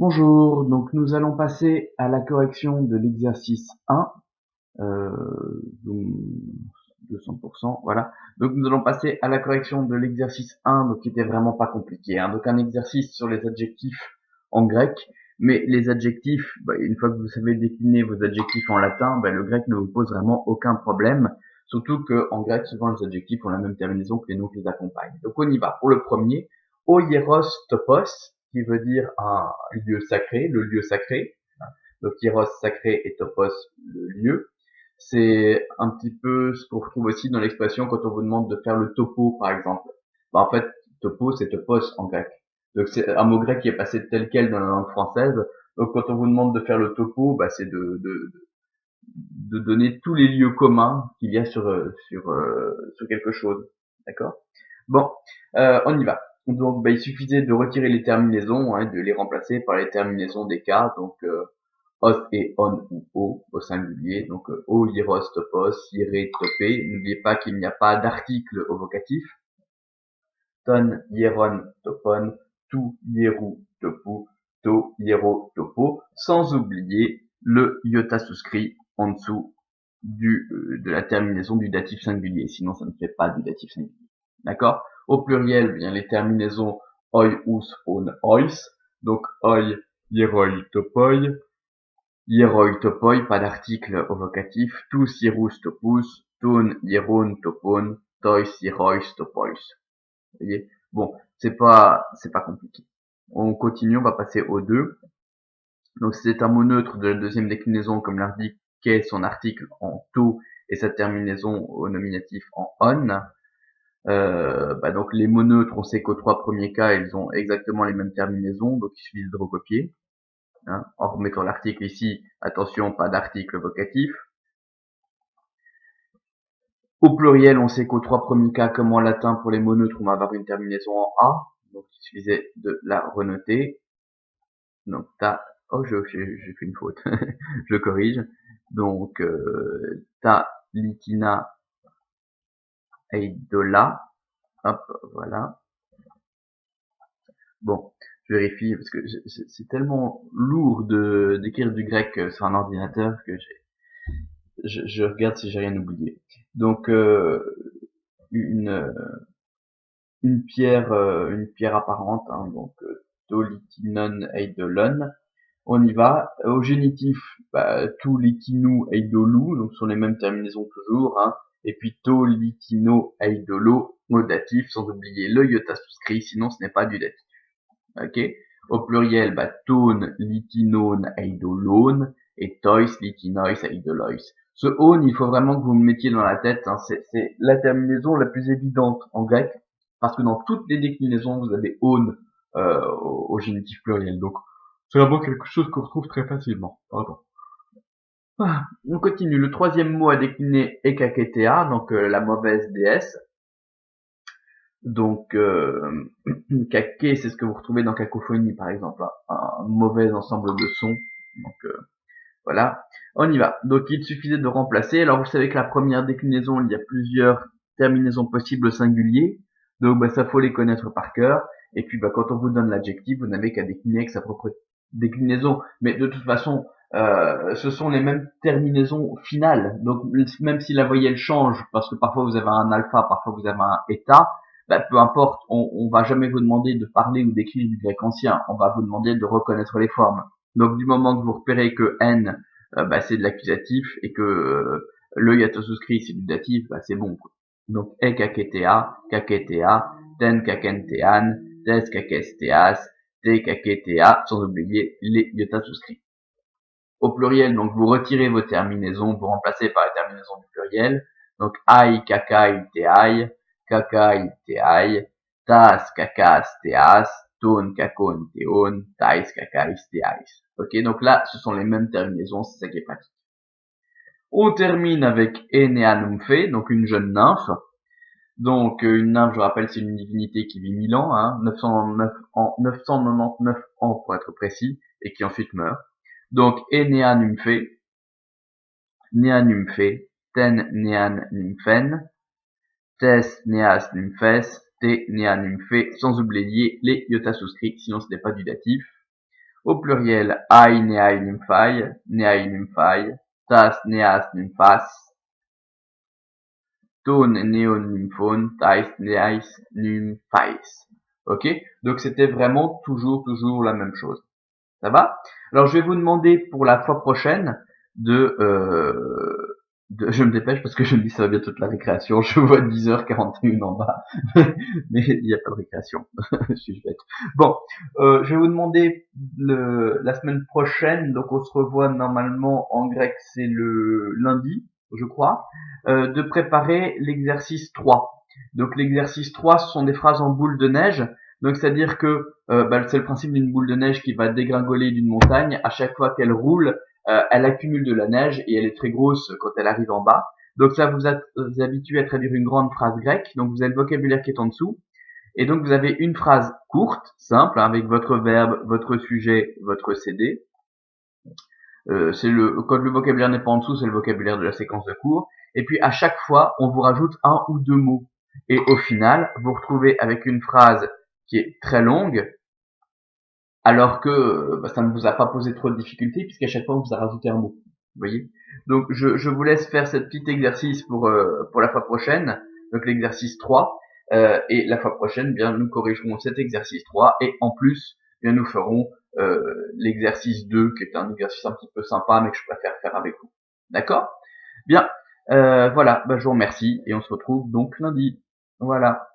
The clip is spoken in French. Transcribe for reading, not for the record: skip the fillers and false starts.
Bonjour, donc nous allons passer à la correction de l'exercice 1, donc 200%, voilà. Donc nous allons passer à la correction de l'exercice 1, donc qui était vraiment pas compliqué, hein. Donc un exercice sur les adjectifs en grec, mais les adjectifs, une fois que vous savez décliner vos adjectifs en latin, le grec ne vous pose vraiment aucun problème, surtout que en grec, souvent les adjectifs ont la même terminaison que les noms qui les accompagnent. Donc on y va. Pour le premier, o hieros topos, qui veut dire un lieu sacré, le lieu sacré. Donc hieros sacré et topos le lieu. C'est un petit peu ce qu'on retrouve aussi dans l'expression quand on vous demande de faire le topo, par exemple. En fait, topo, c'est topos en grec. Donc c'est un mot grec qui est passé tel quel dans la langue française. Donc quand on vous demande de faire le topo, c'est de donner tous les lieux communs qu'il y a sur quelque chose. D'accord. Bon, on y va. Donc, il suffisait de retirer les terminaisons, hein, de les remplacer par les terminaisons des cas, donc os et on ou o au singulier, donc o, hieros, topos, hiere, topé. N'oubliez pas qu'il n'y a pas d'article au vocatif. Ton, hieron, topon, tu, hierou, topu, to, hiero, topo, sans oublier le iota souscrit en dessous de la terminaison du datif singulier, sinon ça ne fait pas du datif singulier. D'accord? Au pluriel, bien les terminaisons oi, ous, on, ois, donc oi, hieroi, topoi, hieroi, topoi, pas d'article au vocatif, tous, hierous, topus, ton, hieron, topon, tois, hierois, topois. Vous voyez? Bon, c'est pas compliqué. On continue, on va passer au 2. Donc c'est un mot neutre de la deuxième déclinaison, comme l'indiquait son article en to et sa terminaison au nominatif en on. Donc les mots neutres, on sait qu'aux trois premiers cas, ils ont exactement les mêmes terminaisons, donc il suffit de recopier. Hein, en remettant l'article ici, attention, pas d'article vocatif. Au pluriel, on sait qu'aux trois premiers cas, comme en latin, pour les mots neutres, on va avoir une terminaison en a, donc il suffisait de la renoter. Donc oh j'ai fait une faute, je corrige. Donc ta litina eidola, hop, voilà. Bon, je vérifie parce que c'est tellement lourd de d'écrire du grec sur un ordinateur que je regarde si j'ai rien oublié. Donc une une pierre apparente, hein, donc tolitinon eidolon. On y va. Au génitif, tout litinu eidolou, donc sur les mêmes terminaisons toujours, hein. Et puis to litino eidolo au datif, sans oublier le iota souscrit, sinon ce n'est pas du datif. Ok. Au pluriel, tone litinone eidolone et tois litinois eidolois. Ce on, il faut vraiment que vous me mettiez dans la tête, hein, c'est la terminaison la plus évidente en grec, parce que dans toutes les déclinaisons, vous avez on au génitif pluriel. Donc, c'est vraiment quelque chose qu'on retrouve très facilement. Pardon. On continue. Le troisième mot à décliner est kaketea, donc la mauvaise déesse. Donc, kaké, c'est ce que vous retrouvez dans cacophonie, par exemple, hein, un mauvais ensemble de sons. Donc, voilà. On y va. Donc, il suffisait de remplacer. Alors, vous savez que la première déclinaison, il y a plusieurs terminaisons possibles au singulier. Donc, ça faut les connaître par cœur. Et puis, quand on vous donne l'adjectif, vous n'avez qu'à décliner avec sa propre déclinaison. Mais de toute façon, ce sont les mêmes terminaisons finales. Donc, même si la voyelle change, parce que parfois vous avez un alpha, parfois vous avez un eta, peu importe, on va jamais vous demander de parler ou d'écrire du grec ancien. On va vous demander de reconnaître les formes. Donc du moment que vous repérez que n c'est de l'accusatif et que le hiato souscrit c'est du datif, c'est bon, quoi. Donc e kaketea, kaketea, ten kakentean, tes kakesteas, te kaketea, sans oublier les iota souscrits. Au pluriel, donc vous retirez vos terminaisons, vous remplacez par les terminaisons du pluriel. Donc ai, kakai, teai, kakai, teai, tas, kakas, teas, ton, kakon, teon, tais, kakais, teais. Ok, donc là, ce sont les mêmes terminaisons, c'est ça qui est pratique. On termine avec Eneanumfe, donc une jeune nymphe. Donc une nymphe, je rappelle, c'est une divinité qui vit 1000 ans, hein, 999 ans pour être précis, et qui ensuite meurt. Donc Eneanumfe, Neanumfe, ten nean nymphen, tes neas nymphes, te neanumfe, sans oublier les iota souscrits, sinon ce n'est pas du datif. Au pluriel, ai, neai, nymphai, tas, neas, nymphas, ton, neon, nymphon, tais, neais, nymphais. Ok? Donc c'était vraiment toujours la même chose. Ça va? Alors je vais vous demander pour la fois prochaine je me dépêche parce que je me dis ça va bientôt être la récréation. Je vois 10h41 en bas, mais il n'y a pas de récréation. Suis-je bête? Bon, je vais vous demander la semaine prochaine, donc on se revoit normalement en grec, c'est le lundi, je crois, de préparer l'exercice 3. Donc l'exercice 3, ce sont des phrases en boule de neige. Donc c'est-à-dire que c'est le principe d'une boule de neige qui va dégringoler d'une montagne. À chaque fois qu'elle roule, elle accumule de la neige et elle est très grosse quand elle arrive en bas. Donc ça vous habitue à traduire une grande phrase grecque. Donc vous avez le vocabulaire qui est en dessous. Et donc vous avez une phrase courte, simple, hein, avec votre verbe, votre sujet, votre CD. Quand le vocabulaire n'est pas en dessous, c'est le vocabulaire de la séquence de cours. Et puis à chaque fois, on vous rajoute un ou deux mots. Et au final, vous retrouvez avec une phrase qui est très longue, alors que ça ne vous a pas posé trop de difficultés, puisqu'à chaque fois, on vous a rajouté un mot. Vous voyez? Donc je vous laisse faire ce petit exercice pour la fois prochaine, donc l'exercice 3. Et la fois prochaine, bien nous corrigerons cet exercice 3 et en plus, bien nous ferons l'exercice 2, qui est un exercice un petit peu sympa, mais que je préfère faire avec vous. D'accord? Bien, voilà, je vous remercie et on se retrouve donc lundi. Voilà.